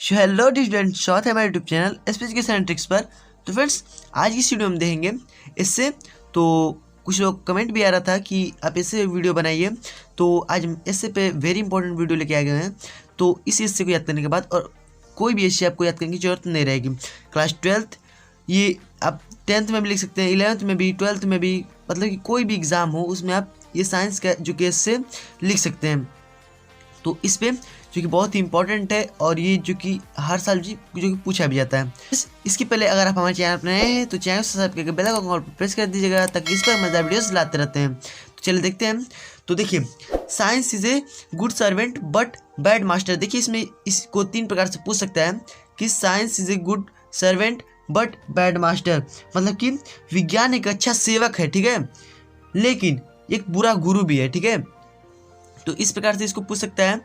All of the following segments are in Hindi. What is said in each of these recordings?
सो हेलो स्टूडेंट, स्वागत है हमारे YouTube channel education and tricks पर। तो फ्रेंड्स, आज की इस वीडियो में देखेंगे इससे तो कुछ लोग कमेंट भी आ रहा था कि आप इससे वीडियो बनाइए। तो आज हम इससे पे वेरी इंपॉर्टेंट वीडियो लेके आ गए हैं। तो इस हिस्से को याद करने के बाद और कोई भी ऐसे आपको याद करने की जरूरत नहीं रहेगी। क्लास 12th, ये आप 10th में भी लिख सकते हैं, 11th में भी, 12th में भी, मतलब कि कोई भी एग्ज़ाम हो उसमें आप ये साइंस का जो केस से लिख सकते हैं। तो इस पे जो कि बहुत ही इंपॉर्टेंट है और ये जो कि हर साल जो कि पूछा भी जाता है। इसके पहले अगर आप हमारे चैनल पर नए हैं तो चैनल को सब्सक्राइब करके बेल आइकन पर प्रेस कर दीजिएगा ताकि इस पर मजेदार वीडियोस लाते रहते हैं। तो चलिए देखते हैं। तो देखिए, science is a good servant but bad master. देखिए, इसमें इसको 3 प्रकार से पूछ सकता है कि science is a good servant but bad master, मतलब कि विज्ञान एक अच्छा सेवक है, ठीक है, लेकिन एक बुरा गुरु भी है, ठीक है। तो इस प्रकार से इसको पूछ सकता है,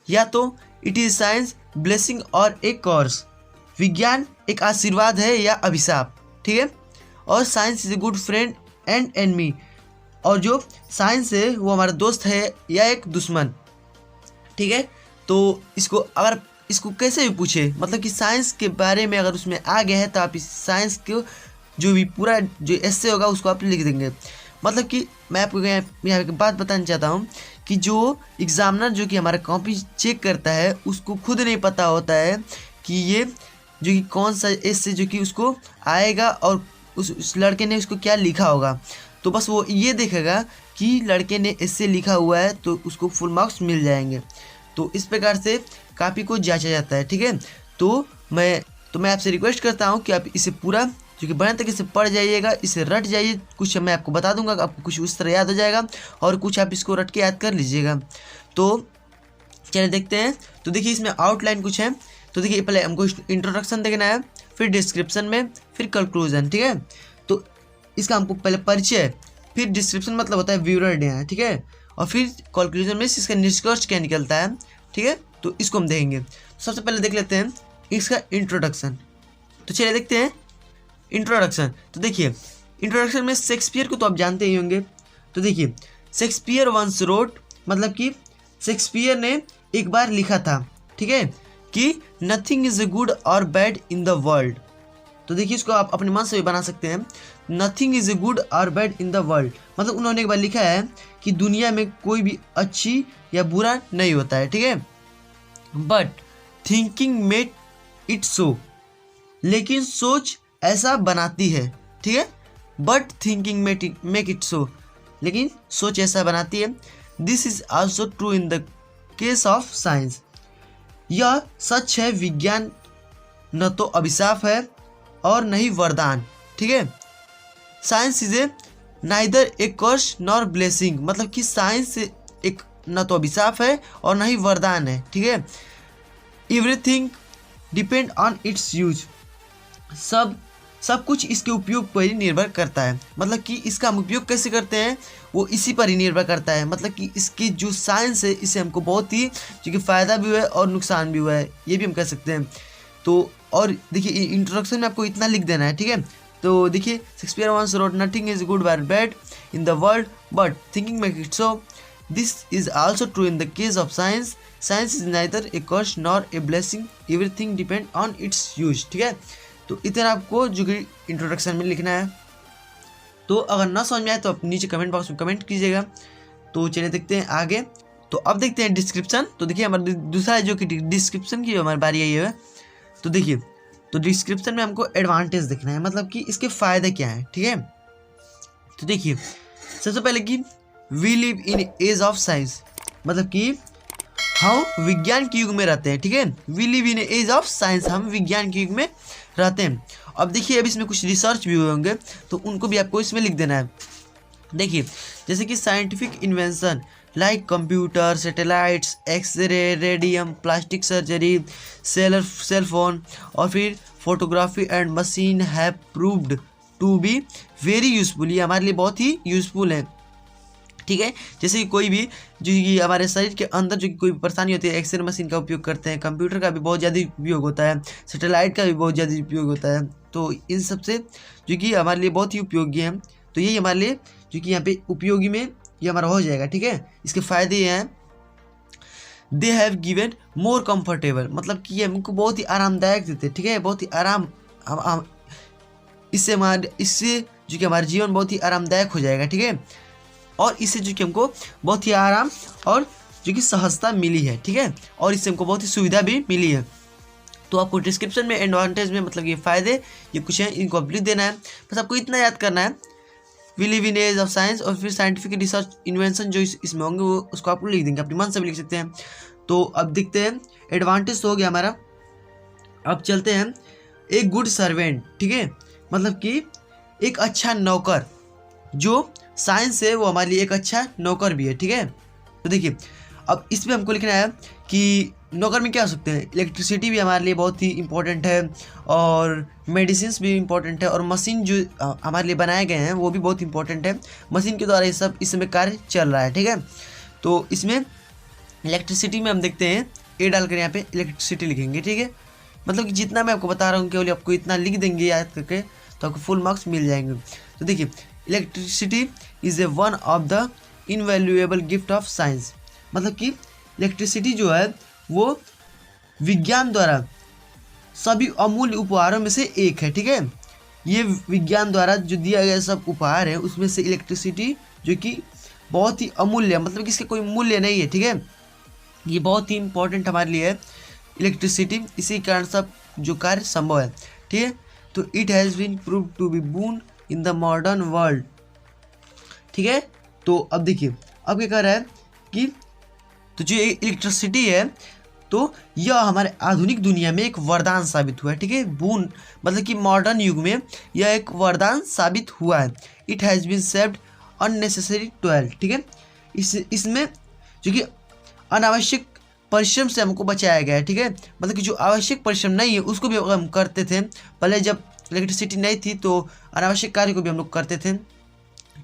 या तो इट इज साइंस ब्लेसिंग और ए कर्स, विज्ञान एक आशीर्वाद है या अभिशाप, ठीक है, और science is a good friend and enemy, और जो साइंस है वो हमारा दोस्त है या एक दुश्मन, ठीक है। तो इसको अगर इसको कैसे भी पूछे, मतलब कि साइंस के बारे में अगर उसमें आ गया है तो आप इस साइंस को जो भी पूरा जो ऐसे होगा उसको आप लिख देंगे। मतलब कि मैं आपको यहाँ एक बात बताना चाहता हूँ कि जो एग्ज़ामिनर जो कि हमारा कॉपी चेक करता है उसको खुद नहीं पता होता है कि ये जो कि कौन सा ऐसे जो कि उसको आएगा और उस लड़के ने उसको क्या लिखा होगा। तो बस वो ये देखेगा कि लड़के ने ऐसे लिखा हुआ है तो उसको फुल मार्क्स मिल जाएंगे। तो इस प्रकार से कॉपी को जांचा जाता है, ठीक है। तो मैं आपसे रिक्वेस्ट करता हूँ कि आप इसे पूरा जो कि बने तक इसे पढ़ जाइएगा, इसे रट जाइए। कुछ मैं आपको बता दूंगा, आपको कुछ उस तरह याद हो जाएगा और कुछ आप इसको रट के याद कर लीजिएगा। तो चलिए देखते हैं। तो देखिए, इसमें आउटलाइन कुछ है। तो देखिए, पहले हमको इंट्रोडक्शन देखना है, फिर डिस्क्रिप्शन में, फिर कंक्लूजन, ठीक है। तो इसका हमको पहले परिचय, फिर डिस्क्रिप्शन मतलब होता है व्यूअर डे, ठीक है, और फिर कंक्लूजन में इसका निष्कर्ष क्या निकलता है, ठीक है। तो इसको हम देखेंगे। सबसे पहले देख लेते हैं इसका इंट्रोडक्शन। तो चलिए देखते हैं इंट्रोडक्शन। तो देखिए, इंट्रोडक्शन में शेक्सपियर को तो आप जानते ही होंगे। तो देखिए, शेक्सपियर वंस रोट, मतलब कि शेक्सपियर ने एक बार लिखा था, ठीक है, कि नथिंग इज गुड और बैड इन द वर्ल्ड। तो देखिए, इसको आप अपने मन से भी बना सकते हैं। नथिंग इज गुड और बैड इन द वर्ल्ड, मतलब उन्होंने एक बार लिखा है कि दुनिया में कोई भी अच्छी या बुरा नहीं होता है, ठीक है, but thinking made it so, लेकिन सोच ऐसा बनाती है, ठीक है, बट थिंकिंग मेक इट सो, लेकिन सोच ऐसा बनाती है। This is also true in the case of science, यह सच है, विज्ञान न तो अभिशाप है और न ही वरदान, ठीक है। Science is a neither a curse nor blessing, मतलब कि साइंस एक न तो अभिशाप है और न ही वरदान है, ठीक है। Everything depend on its use, सब कुछ इसके उपयोग पर ही निर्भर करता है, मतलब कि इसका हम उपयोग कैसे करते हैं वो इसी पर ही निर्भर करता है। मतलब कि इसकी जो साइंस है इससे हमको बहुत ही जो कि फ़ायदा भी हुआ है और नुकसान भी हुआ है, ये भी हम कह सकते हैं। तो और देखिए, इंट्रोडक्शन में आपको इतना लिख देना है, ठीक है। तो देखिए, Shakespeare once wrote nothing is good और bad in the world but thinking make it so, this is also true in the case of science, science is neither a curse nor a blessing, everything depend on its use, ठीक है। तो इतना आपको जो कि इंट्रोडक्शन में लिखना है। तो अगर ना समझ में आए तो आप नीचे कमेंट बॉक्स में कमेंट कीजिएगा। तो चलिए देखते हैं आगे। तो अब देखते हैं डिस्क्रिप्शन। तो देखिए, हमारा दूसरा जो कि डिस्क्रिप्शन की हमारी बारी आई है। तो देखिए, तो डिस्क्रिप्शन में हमको एडवांटेज देखना है, मतलब कि इसके फ़ायदे क्या हैं, ठीक है। तो देखिए, सबसे पहले कि we live in age of science, मतलब कि हम विज्ञान के युग में रहते हैं, ठीक है। We live in age of science, हम विज्ञान के युग में रहते हैं। अब देखिए, अब इसमें कुछ रिसर्च भी हुए होंगे तो उनको भी आपको इसमें लिख देना है। देखिए, जैसे कि scientific invention like computer, satellites, x ray, radium, plastic surgery, cell phone और फिर photography and machine have proved to be very useful, ये हमारे लिए बहुत ही यूजफुल है, ठीक है। जैसे कि कोई भी जो कि हमारे शरीर के अंदर जो कि कोई परेशानी होती है, एक्सरे मशीन का उपयोग करते हैं, कंप्यूटर का भी बहुत ज़्यादा उपयोग होता है, सैटेलाइट का भी बहुत ज़्यादा उपयोग होता है। तो इन सब से जो कि हमारे लिए बहुत ही उपयोगी है। तो यही हमारे लिए जो कि यहाँ पे उपयोगी में ये हमारा हो जाएगा, ठीक है। इसके फ़ायदे ये हैं। They have given more comfortable, मतलब कि ये हमको बहुत ही आरामदायक देते हैं, ठीक है, बहुत ही आराम इससे जो कि हमारा जीवन बहुत ही आरामदायक हो जाएगा, ठीक है, और इससे जो कि हमको बहुत ही आराम और जो कि सहजता मिली है, ठीक है, और इससे हमको बहुत ही सुविधा भी मिली है। तो आपको डिस्क्रिप्शन में एडवांटेज में मतलब ये फ़ायदे ये कुछ हैं, इनको आप लिख देना है, बस आपको इतना याद करना है, we live in age of science, और फिर साइंटिफिक रिसर्च इन्वेंशन जो इसमें होंगे वो उसको आपको लिख देंगे, अपनी मन से भी लिख सकते हैं। तो अब देखते हैं, एडवांटेज तो हो गया हमारा, अब चलते हैं ए गुड सर्वेंट, ठीक है, मतलब कि एक अच्छा नौकर, जो साइंस है वो हमारे लिए एक अच्छा नौकर भी है, ठीक है। तो देखिए अब इसमें हमको लिखना है कि नौकर में क्या हो सकते हैं, इलेक्ट्रिसिटी भी हमारे लिए बहुत ही इंपॉर्टेंट है, और मेडिसिन्स भी इंपॉर्टेंट है, और मशीन जो हमारे लिए बनाए गए हैं वो भी बहुत इंपॉर्टेंट है, मशीन के द्वारा ये सब इस समय कार्य चल रहा है, ठीक है। तो इसमें इलेक्ट्रिसिटी में हम देखते हैं ए डालकर यहाँ पे इलेक्ट्रिसिटी लिखेंगे, ठीक है, मतलब कि जितना मैं आपको बता रहा हूँ केवल आपको इतना लिख देंगे याद करके, तो आपको फुल मार्क्स मिल जाएंगे। तो देखिए electricity is a one of the invaluable gift of science, मतलब कि इलेक्ट्रिसिटी जो है वो विज्ञान द्वारा सभी अमूल्य उपहारों में से एक है, ठीक है, ये विज्ञान द्वारा जो दिया गया सब उपहार है उसमें से इलेक्ट्रिसिटी जो कि बहुत ही अमूल्य है, मतलब कि इसका कोई मूल्य नहीं है, ठीक है, ये बहुत ही इंपॉर्टेंट हमारे लिए है इलेक्ट्रिसिटी, इसी कारण सब जो कार्य संभव है, ठीक है। तो it has been prove to be boon in the modern world, ठीक है। तो अब देखिए अब क्या कह रहा है कि तो जो इलेक्ट्रिसिटी है तो यह हमारे आधुनिक दुनिया में एक वरदान साबित हुआ है, ठीक है, बून मतलब कि मॉडर्न युग में यह एक वरदान साबित हुआ है। It has been saved unnecessary toil, ठीक है, इसमें जो कि अनावश्यक परिश्रम से हमको बचाया गया है, ठीक है, मतलब कि जो आवश्यक परिश्रम नहीं है उसको भी हम करते थे, पहले जब इलेक्ट्रिसिटी नहीं थी तो अनावश्यक कार्य को भी हम लोग करते थे,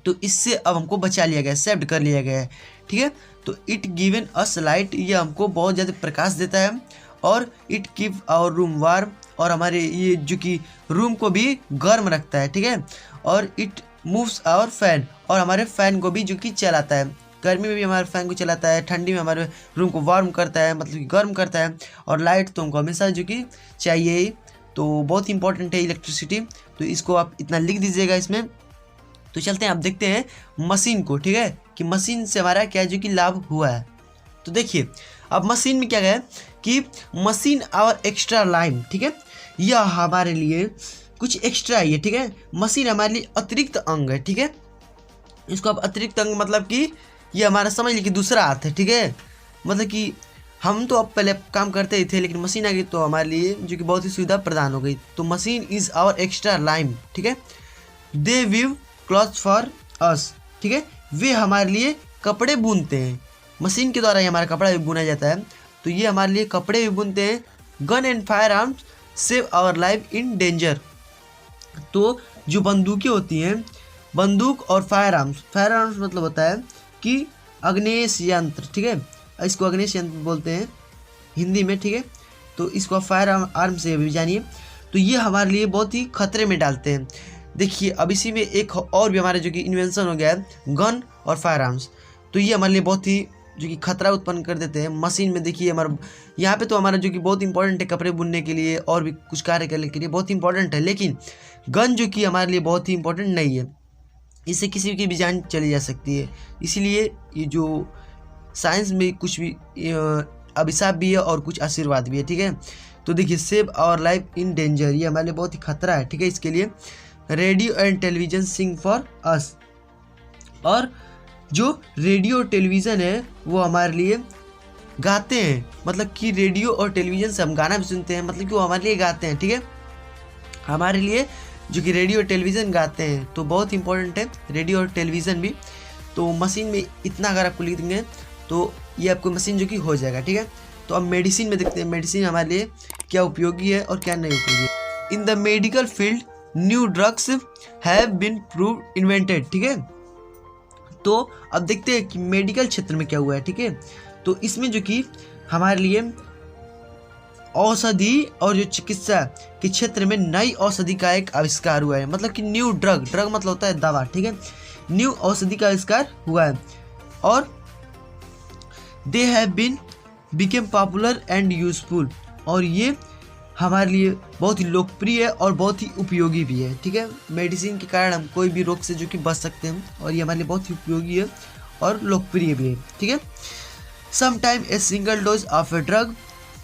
तो इससे अब हमको बचा लिया गया, सेव्ड कर लिया गया है, ठीक है। तो इट गिवन अस लाइट, ये हमको बहुत ज़्यादा प्रकाश देता है, और it keep our room warm, और हमारे ये जो कि रूम को भी गर्म रखता है, ठीक है, और इट मूव्स आवर फैन, और हमारे फ़ैन को भी जो कि चलाता है, गर्मी में भी हमारे फ़ैन को चलाता है, ठंडी में हमारे रूम को वार्म करता है, मतलब कि गर्म करता है, और लाइट तो हमको हमेशा जो कि चाहिए, तो बहुत इंपॉर्टेंट है इलेक्ट्रिसिटी, तो इसको आप इतना लिख दीजिएगा इसमें। तो चलते हैं अब देखते हैं मशीन को, ठीक है, कि मशीन से हमारा क्या जो कि लाभ हुआ है। तो देखिए अब मशीन में क्या है कि मशीन आवर एक्स्ट्रा लाइन, ठीक है, यह हमारे लिए कुछ एक्स्ट्रा है, ठीक है, मशीन हमारे लिए अतिरिक्त अंग है, ठीक है, इसको आप अतिरिक्त अंग मतलब कि ये हमारा समझ लीजिए कि दूसरा हाथ है, ठीक है, मतलब कि हम तो अब पहले काम करते ही थे लेकिन मशीन आ गई तो हमारे लिए जो कि बहुत ही सुविधा प्रदान हो गई। तो machine is hour extra line, ठीक है, दे वीव क्लॉथ फॉर अस, ठीक है, वे हमारे लिए कपड़े बुनते हैं, मशीन के द्वारा ही हमारा कपड़ा भी बुना जाता है, तो ये हमारे लिए कपड़े भी बुनते हैं। Gun and firearms save our life in danger, तो जो बंदूकें होती हैं, बंदूक और फायर आर्म्स मतलब होता है कि अग्नेश यंत्र, ठीक है, इसको अग्नेश यंत्र बोलते हैं हिंदी में, ठीक है, तो इसको फायर आर्म से भी जानिए। तो ये हमारे लिए बहुत ही खतरे में डालते हैं। देखिए अब इसी में एक और भी हमारे जो कि इन्वेंशन हो गया है, गन और फायर आर्म्स, तो ये हमारे लिए बहुत ही जो कि खतरा उत्पन्न कर देते हैं। मशीन में देखिए हमारा यहाँ पे तो हमारा जो कि बहुत इंपॉर्टेंट है कपड़े बुनने के लिए और भी कुछ कार्य करने के लिए बहुत इंपॉर्टेंट है, लेकिन गन जो कि हमारे लिए बहुत ही इंपॉर्टेंट नहीं है, इससे किसी की भी जान चली जा सकती है। इसीलिए ये जो साइंस में कुछ भी अभिशाप भी है और कुछ आशीर्वाद भी है, ठीक है। तो देखिए save our life in danger, ये हमारे लिए बहुत ही खतरा है, ठीक है, इसके लिए radio and television sing for us, और जो रेडियो और टेलीविज़न है वो हमारे लिए गाते हैं, मतलब कि रेडियो और टेलीविज़न से हम गाना भी सुनते हैं, मतलब कि वो हमारे लिए गाते हैं, ठीक है, हमारे लिए जो कि रेडियो और टेलीविज़न गाते हैं, तो बहुत इंपॉर्टेंट है रेडियो और टेलीविज़न भी। तो मशीन में इतना अगर आपको लिख देंगे तो ये आपको मशीन जो कि हो जाएगा, ठीक है। तो अब मेडिसिन में देखते हैं मेडिसिन हमारे लिए क्या उपयोगी है और क्या नहीं उपयोगी है। In the medical field new drugs have been prove invented, ठीक है। तो अब देखते हैं कि मेडिकल क्षेत्र में क्या हुआ है, ठीक है। तो इसमें जो कि हमारे लिए औषधि और जो चिकित्सा के क्षेत्र में नई औषधि का एक आविष्कार हुआ है, मतलब कि न्यू ड्रग मतलब होता है दवा, ठीक है, न्यू औषधि का आविष्कार हुआ है। और they have been became popular and useful, और ये हमारे लिए बहुत ही लोकप्रिय है और बहुत ही उपयोगी भी है। ठीक है, मेडिसिन के कारण हम कोई भी रोग से जो कि बच सकते हैं, और ये हमारे लिए बहुत ही उपयोगी है और लोकप्रिय भी है। ठीक है, sometime a single dose of a drug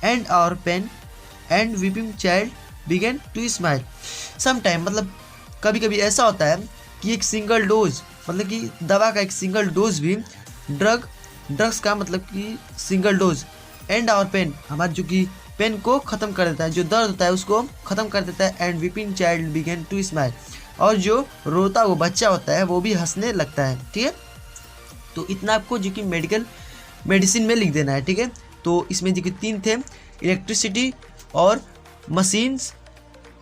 and our pain and weeping child began to smile. Sometime मतलब कभी कभी ऐसा होता है कि एक सिंगल डोज मतलब कि दवा का एक सिंगल डोज भी ड्रग्स का मतलब कि single dose and our pain, हमारे जो कि पेन को ख़त्म कर देता है, जो दर्द होता है उसको ख़त्म कर देता है। And weeping child began to smile, और जो रोता वो बच्चा होता है वो भी हंसने लगता है। ठीक है, तो इतना आपको जो कि मेडिसिन में लिख देना है। ठीक है, तो इसमें जो कि 3 थे, इलेक्ट्रिसिटी और मशीन्स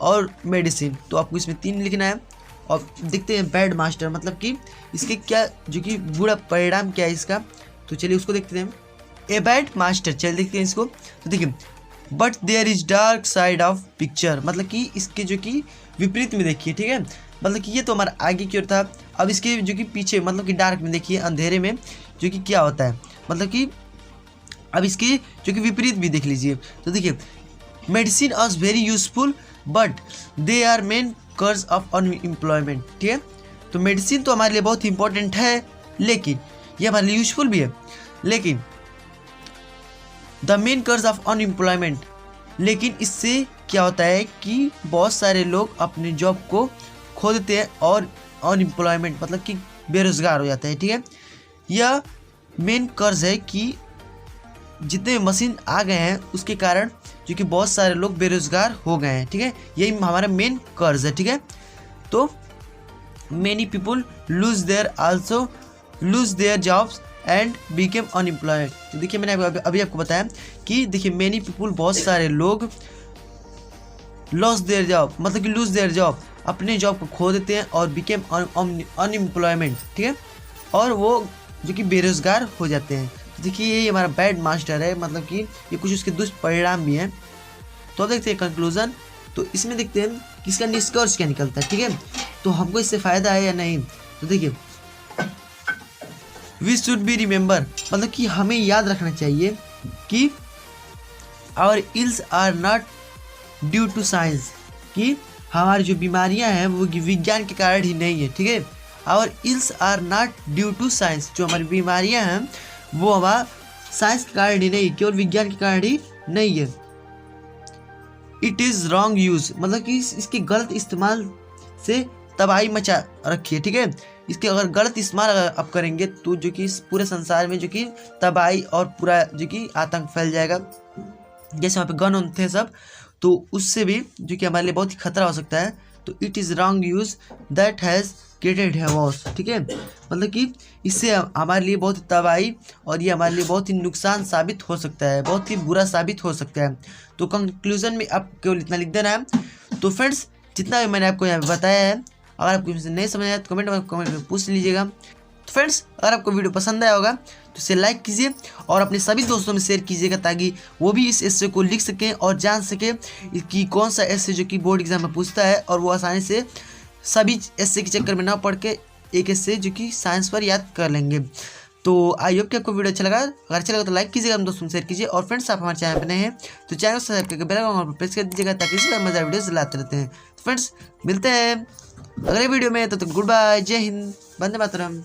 और मेडिसिन, तो आपको इसमें 3 लिखना है। और देखते हैं बैड मास्टर मतलब कि इसके क्या जो कि बुरा परिणाम क्या है इसका, तो चलिए उसको देखते हैं। ए बैड मास्टर, चलिए देखते हैं इसको। तो देखिए, but there is dark side of picture, मतलब कि इसके जो कि विपरीत में देखिए। ठीक है, मतलब कि ये तो हमारा आगे की ओर था, अब इसके जो कि पीछे मतलब कि डार्क में देखिए, अंधेरे में जो कि क्या होता है, मतलब कि अब इसके जो कि विपरीत भी देख लीजिए। तो देखिए, medicine are very useful but they are main curse of unemployment. ठीक है, तो मेडिसिन तो हमारे लिए बहुत ही इंपॉर्टेंट है, लेकिन ये हमारे लिए यूजफुल भी है, लेकिन the main curse of unemployment, लेकिन इससे क्या होता है कि बहुत सारे लोग अपने जॉब को खो देते हैं और अनएम्प्लॉयमेंट मतलब कि बेरोजगार हो जाते हैं। ठीक है, यह मेन कर्ज है कि जितने मशीन आ गए हैं उसके कारण जो कि बहुत सारे लोग बेरोजगार हो गए हैं। ठीक है, यही हमारा मेन कर्ज है। ठीक है, तो many people lose their jobs and became unemployed. तो देखिए, मैंने अभी आपको बताया कि देखिए मेनी पीपल बहुत सारे लोग लॉस देयर जॉब मतलब कि लूज देयर जॉब, अपने जॉब को खो देते हैं, और बिकेम अनएम्प्लॉयमेंट। ठीक है, और वो जो कि बेरोजगार हो जाते हैं। तो देखिए, ये हमारा बैड मास्टर है, मतलब कि ये कुछ उसके दुष्परिणाम भी हैं। तो देखते हैं कंक्लूजन, तो इसमें देखते हैं कि इसका निष्कर्ष क्या निकलता है। ठीक है, तो हमको इससे फ़ायदा है या नहीं। तो देखिए, वी शुड बी रिमेंबर, मतलब कि हमें याद रखना चाहिए कि our ills are not due to science, कि हमारी जो बीमारियां हैं वो विज्ञान के कारण ही नहीं है। ठीक है, our ills are not due to science, जो हमारी बीमारियां हैं वो हमारा साइंस के कारण ही नहीं, केवल विज्ञान के कारण ही नहीं है। इट इज़ रॉन्ग यूज, मतलब कि इसके गलत इस्तेमाल से तबाही मचा रखी है। ठीक है, इसके अगर गलत इस्तेमाल अगर आप करेंगे तो जो कि इस पूरे संसार में जो कि तबाही और पूरा जो कि आतंक फैल जाएगा। जैसे वहाँ पे गन होते हैं सब, तो उससे भी जो कि हमारे लिए बहुत ही खतरा हो सकता है। तो it is wrong use that has created havoc. ठीक है, मतलब कि इससे हमारे लिए बहुत ही तबाही और ये हमारे लिए बहुत ही नुकसान साबित हो सकता है, बहुत ही बुरा साबित हो सकता है। तो कंक्लूजन में आप केवल इतना लिख देना है। तो फ्रेंड्स, जितना भी मैंने आपको यहाँ पे बताया है, अगर आपको इसमें नहीं समझ आया तो कमेंट में पूछ लीजिएगा। तो फ्रेंड्स, अगर आपको वीडियो पसंद आया होगा तो इसे लाइक कीजिए और अपने सभी दोस्तों में शेयर कीजिएगा, ताकि वो भी इस एस्से को लिख सकें और जान सकें कि कौन सा एस्से जो कि बोर्ड एग्जाम में पूछता है, और वो आसानी से सभी एस्से के चक्कर में ना पढ़ के एक एस्से जो कि साइंस पर याद कर लेंगे। तो आई होप कि आपको वीडियो अच्छा लगा। अगर अच्छा लगा तो लाइक कीजिएगा, हम दोस्तों में शेयर कीजिए, और फ्रेंड्स आप हमारे चैनल पर नए हैं तो चैनल को सब्सक्राइब करके बेल आइकन पर प्रेस कर दीजिएगा, ताकि इसी तरह मजेदार वीडियोस लाते रहते हैं। तो फ्रेंड्स, मिलते हैं अगले वीडियो में, तो गुड बाय, जय हिंद, वंदे मातरम।